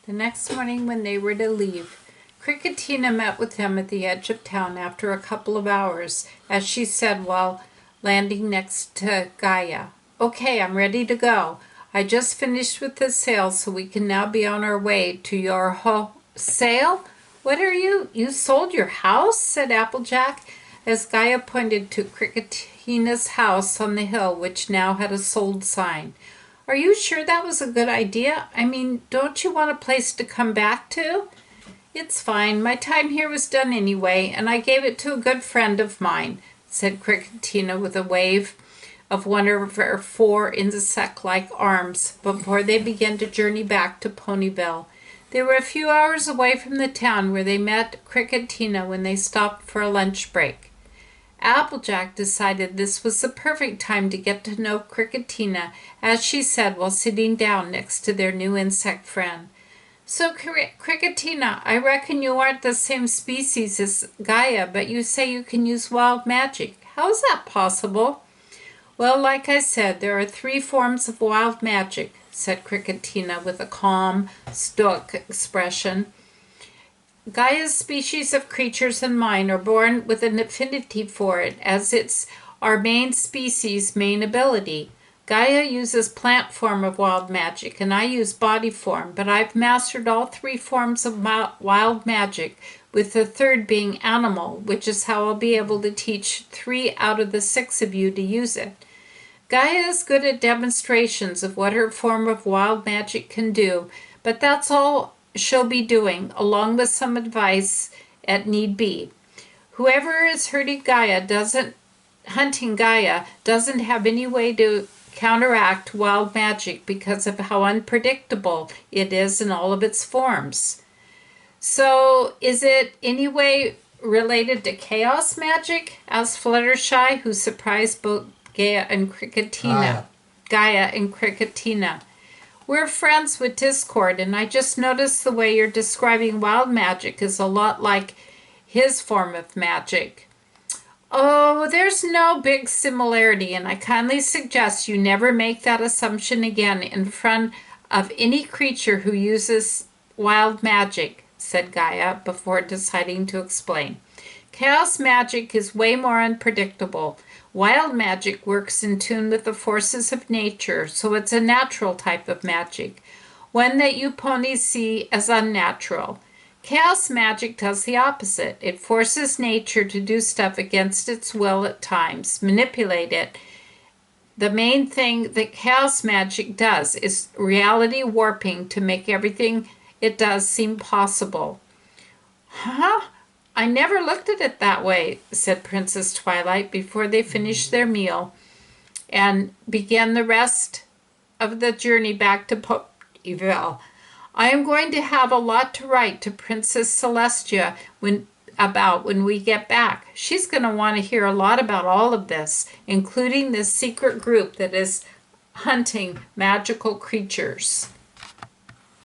The next morning when they were to leave, Cricketina met with them at the edge of town after a couple of hours, as she said while landing next to Gaia. "Okay, I'm ready to go. I just finished with the sale, so we can now be on our way to your sale? What are you sold your house?" said Applejack, as Gaia pointed to Cricketina's house on the hill, which now had a sold sign. "Are you sure that was a good idea? I mean, don't you want a place to come back to?" "It's fine. My time here was done anyway, and I gave it to a good friend of mine," said Cricketina with a wave of one of her 4 insect-like arms before they began to journey back to Ponyville. They were a few hours away from the town where they met Cricketina when they stopped for a lunch break. Applejack decided this was the perfect time to get to know Cricketina, as she said while sitting down next to their new insect friend. "So, Cricketina, I reckon you aren't the same species as Gaia, but you say you can use wild magic. How is that possible?" "Well, like I said, there are 3 forms of wild magic," said Cricketina with a calm, stoic expression. "Gaia's species of creatures and mine are born with an affinity for it, as it's our main species' main ability. Gaia uses plant form of wild magic, and I use body form, but I've mastered all 3 forms of wild magic, with the 3rd being animal, which is how I'll be able to teach 3 out of the 6 of you to use it. Gaia is good at demonstrations of what her form of wild magic can do, but that's all she'll be doing, along with some advice at need be. Whoever is hunting Gaia doesn't have any way to counteract wild magic because of how unpredictable it is in all of its forms." "So is it any way related to chaos magic?" asked Fluttershy, who surprised both Gaia and Cricketina. "We're friends with Discord, and I just noticed the way you're describing wild magic is a lot like his form of magic." "Oh, there's no big similarity, and I kindly suggest you never make that assumption again in front of any creature who uses wild magic," said Gaia before deciding to explain. "Chaos magic is way more unpredictable. Wild magic works in tune with the forces of nature, so it's a natural type of magic, one that you ponies see as unnatural. Chaos magic does the opposite. It forces nature to do stuff against its will at times, manipulate it. The main thing that chaos magic does is reality warping to make everything it does seem possible." "Huh? I never looked at it that way," said Princess Twilight before they finished their meal and began the rest of the journey back to Ponyville. "I am going to have a lot to write to Princess Celestia when we get back. She's going to want to hear a lot about all of this, including this secret group that is hunting magical creatures."